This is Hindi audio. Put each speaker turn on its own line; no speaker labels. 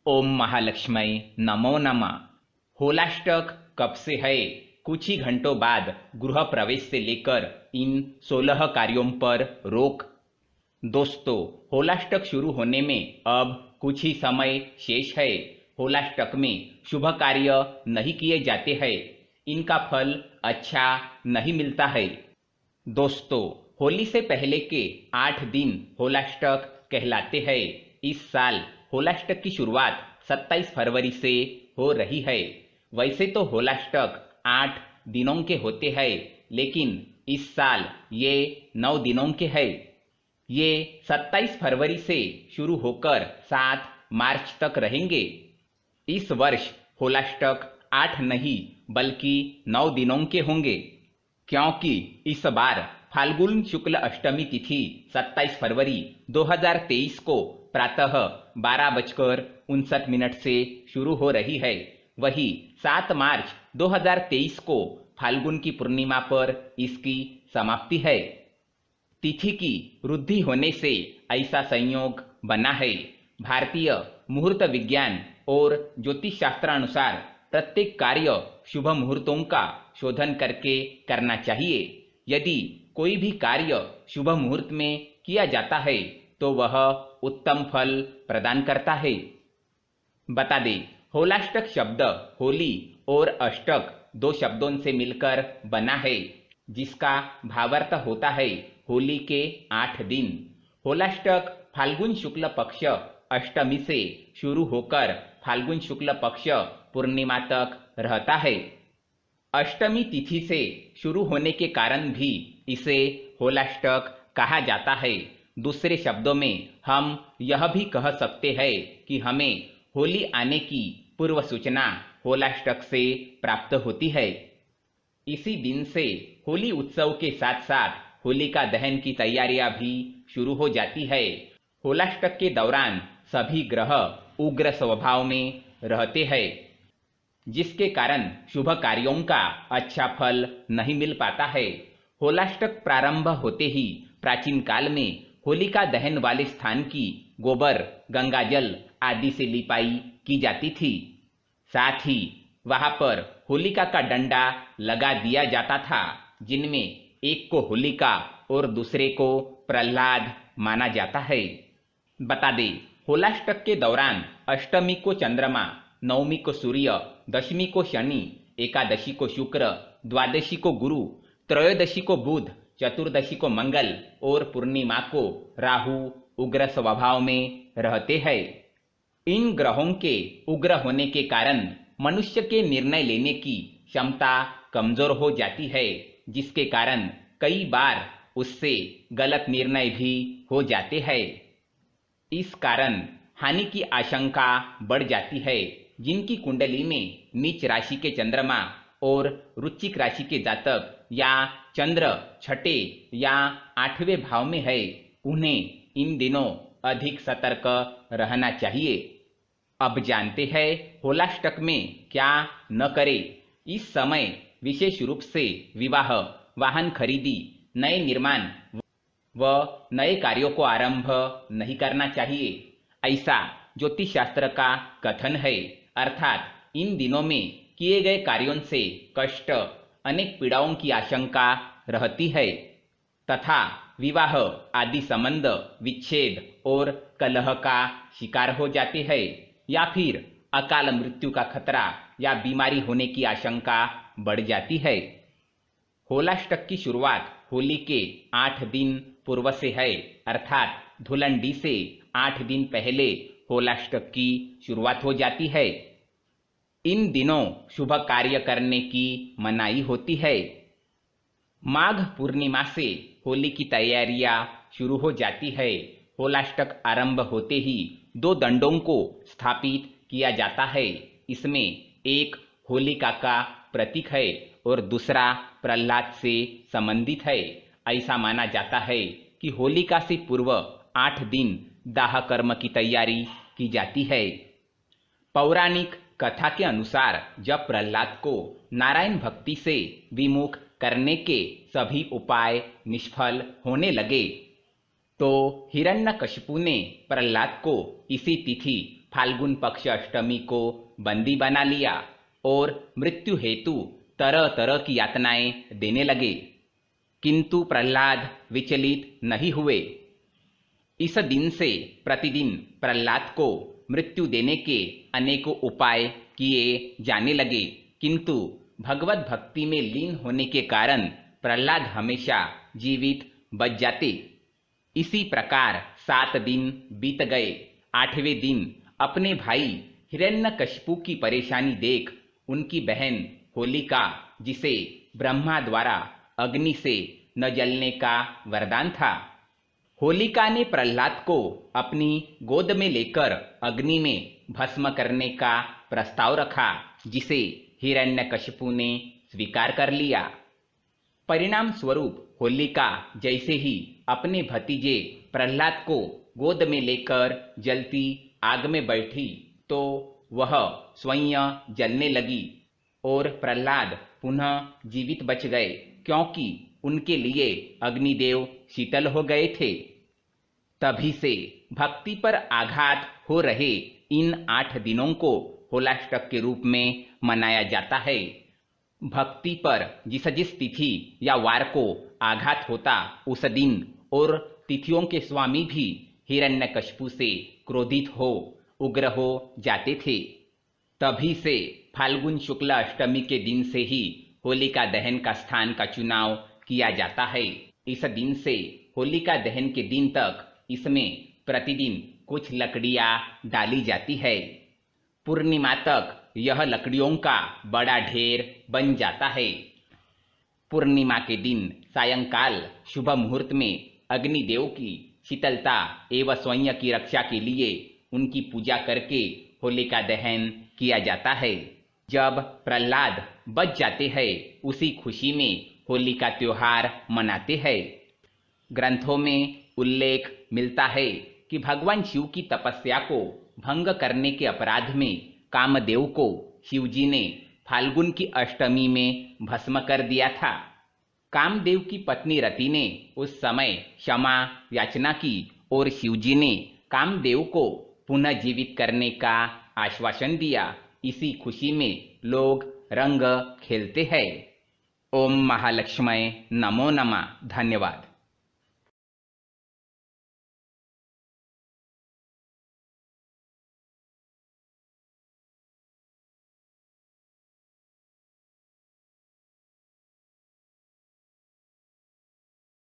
ओम महालक्ष्मी नमो नमः। होलाष्टक कब से है? कुछ ही घंटों बाद गृह प्रवेश से लेकर इन 16 कार्यों पर रोक। दोस्तों, होलाष्टक शुरू होने में अब कुछ ही समय शेष है। होलाष्टक में शुभ कार्य नहीं किए जाते हैं, इनका फल अच्छा नहीं मिलता है। दोस्तों, होली से पहले के 8 दिन होलाष्टक कहलाते हैं। इस साल होलाष्टक की शुरुआत 27 फरवरी से हो रही है। वैसे तो होलाष्टक 8 दिनों के होते हैं, लेकिन इस साल ये 9 दिनों के हैं। ये 27 फरवरी से शुरू होकर 7 मार्च तक रहेंगे। इस वर्ष होलाष्टक 8 नहीं बल्कि 9 दिनों के होंगे, क्योंकि इस बार फाल्गुन शुक्ल अष्टमी तिथि 27 फरवरी 2023 को प्रातः 12:59 से शुरू हो रही है। वही 7 मार्च 2023 को फाल्गुन की पूर्णिमा पर इसकी समाप्ति है। तिथि की वृद्धि होने से ऐसा संयोग बना है। भारतीय मुहूर्त विज्ञान और ज्योतिष शास्त्रानुसार प्रत्येक कार्य शुभ मुहूर्तों का शोधन करके करना चाहिए। यदि कोई भी कार्य शुभ मुहूर्त में किया जाता है तो वह उत्तम फल प्रदान करता है। बता दें, होलाष्टक शब्द होली और अष्टक 2 शब्दों से मिलकर बना है, जिसका भावार्थ होता है होली के 8 दिन। होलाष्टक फाल्गुन शुक्ल पक्ष अष्टमी से शुरू होकर फाल्गुन शुक्ल पक्ष पूर्णिमा तक रहता है। अष्टमी तिथि से शुरू होने के कारण भी इसे होलाष्टक कहा जाता है। दूसरे शब्दों में हम यह भी कह सकते हैं कि हमें होली आने की पूर्व सूचना होलाष्टक से प्राप्त होती है। इसी दिन से होली उत्सव के साथ साथ होलिका दहन की तैयारियां भी शुरू हो जाती है। होलाष्टक के दौरान सभी ग्रह उग्र स्वभाव में रहते हैं, जिसके कारण शुभ कार्यों का अच्छा फल नहीं मिल पाता है। होलाष्टक प्रारंभ होते ही प्राचीन काल में होलिका दहन वाले स्थान की गोबर, गंगाजल आदि से लिपाई की जाती थी। साथ ही वहां पर होलिका का डंडा लगा दिया जाता था, जिनमें एक को होलिका और दूसरे को प्रहलाद माना जाता है। बता दें, होलाष्टक के दौरान अष्टमी को चंद्रमा, नवमी को सूर्य, दशमी को शनि, एकादशी को शुक्र, द्वादशी को गुरु, त्रयोदशी को बुध, चतुर्दशी को मंगल और पूर्णिमा को राहु उग्र स्वभाव में रहते हैं। इन ग्रहों के उग्र होने के कारण मनुष्य के निर्णय लेने की क्षमता कमजोर हो जाती है, जिसके कारण कई बार उससे गलत निर्णय भी हो जाते हैं। इस कारण हानि की आशंका बढ़ जाती है। जिनकी कुंडली में नीच राशि के चंद्रमा और वृश्चिक राशि के जातक या चंद्र छठे या 8वें भाव में है, उन्हें इन दिनों अधिक सतर्क रहना चाहिए। अब जानते हैं होलाष्टक में क्या न करें। इस समय विशेष रूप से विवाह, वाहन खरीदी, नए निर्माण व नए कार्यों को आरंभ नहीं करना चाहिए, ऐसा ज्योतिष शास्त्र का कथन है। अर्थात इन दिनों में किए गए कार्यों से कष्ट, अनेक पीड़ाओं की आशंका रहती है तथा विवाह आदि संबंध विच्छेद और कलह का शिकार हो जाते हैं, या फिर अकाल मृत्यु का खतरा या बीमारी होने की आशंका बढ़ जाती है। होलाष्टक की शुरुआत होली के 8 दिन पूर्व से है, अर्थात धुलंडी से 8 दिन पहले होलाष्टक की शुरुआत हो जाती है। इन दिनों शुभ कार्य करने की मनाही होती है। माघ पूर्णिमा से होली की तैयारियां शुरू हो जाती है। होलाष्टक आरंभ होते ही 2 दंडों को स्थापित किया जाता है। इसमें एक होलिका का प्रतीक है और दूसरा प्रहलाद से संबंधित है। ऐसा माना जाता है कि होलिका से पूर्व 8 दिन दाह कर्म की तैयारी की जाती है। पौराणिक कथा के अनुसार जब प्रहलाद को नारायण भक्ति से विमुख करने के सभी उपाय निष्फल होने लगे, तो हिरण्यकशिपु ने प्रहलाद को इसी तिथि फाल्गुन पक्ष अष्टमी को बंदी बना लिया और मृत्यु हेतु तरह तरह की यातनाएं देने लगे, किंतु प्रहलाद विचलित नहीं हुए। इस दिन से प्रतिदिन प्रहलाद को मृत्यु देने के अनेकों उपाय किए जाने लगे, किंतु भगवत भक्ति में लीन होने के कारण प्रहलाद हमेशा जीवित बच जाते। इसी प्रकार 7 दिन बीत गए। 8वें दिन अपने भाई हिरण्यकशिपु की परेशानी देख उनकी बहन होलिका, जिसे ब्रह्मा द्वारा अग्नि से न जलने का वरदान था, होलिका ने प्रहलाद को अपनी गोद में लेकर अग्नि में भस्म करने का प्रस्ताव रखा, जिसे हिरण्यकशिपु ने स्वीकार कर लिया। परिणाम स्वरूप होलिका जैसे ही अपने भतीजे प्रहलाद को गोद में लेकर जलती आग में बैठी तो वह स्वयं जलने लगी और प्रहलाद पुनः जीवित बच गए, क्योंकि उनके लिए अग्निदेव शीतल हो गए थे। तभी से भक्ति पर आघात हो रहे इन 8 दिनों को होलाष्टक के रूप में मनाया जाता है। भक्ति पर जिस जिस तिथि या वार को आघात होता उस दिन और तिथियों के स्वामी भी हिरण्यकशिपु से क्रोधित हो उग्र हो जाते थे। तभी से फाल्गुन शुक्ल अष्टमी के दिन से ही होलिका दहन का स्थान का चुनाव किया जाता है। इस दिन से होलिका दहन के दिन तक इसमें प्रतिदिन कुछ लकड़ियां डाली जाती है। पूर्णिमा तक यह लकड़ियों का बड़ा ढेर बन जाता है। पूर्णिमा के दिन सायंकाल शुभ मुहूर्त में अग्निदेव की शीतलता एवं स्वयं की रक्षा के लिए उनकी पूजा करके होलिका दहन किया जाता है। जब प्रहलाद बच जाते हैं उसी खुशी में होली का त्योहार मनाते हैं। ग्रंथों में उल्लेख मिलता है कि भगवान शिव की तपस्या को भंग करने के अपराध में कामदेव को शिवजी ने फाल्गुन की अष्टमी में भस्म कर दिया था। कामदेव की पत्नी रति ने उस समय क्षमा याचना की और शिवजी ने कामदेव को पुनः जीवित करने का आश्वासन दिया। इसी खुशी में लोग रंग खेलते हैं। ओम महालक्ष्मय नमो नमः। धन्यवाद।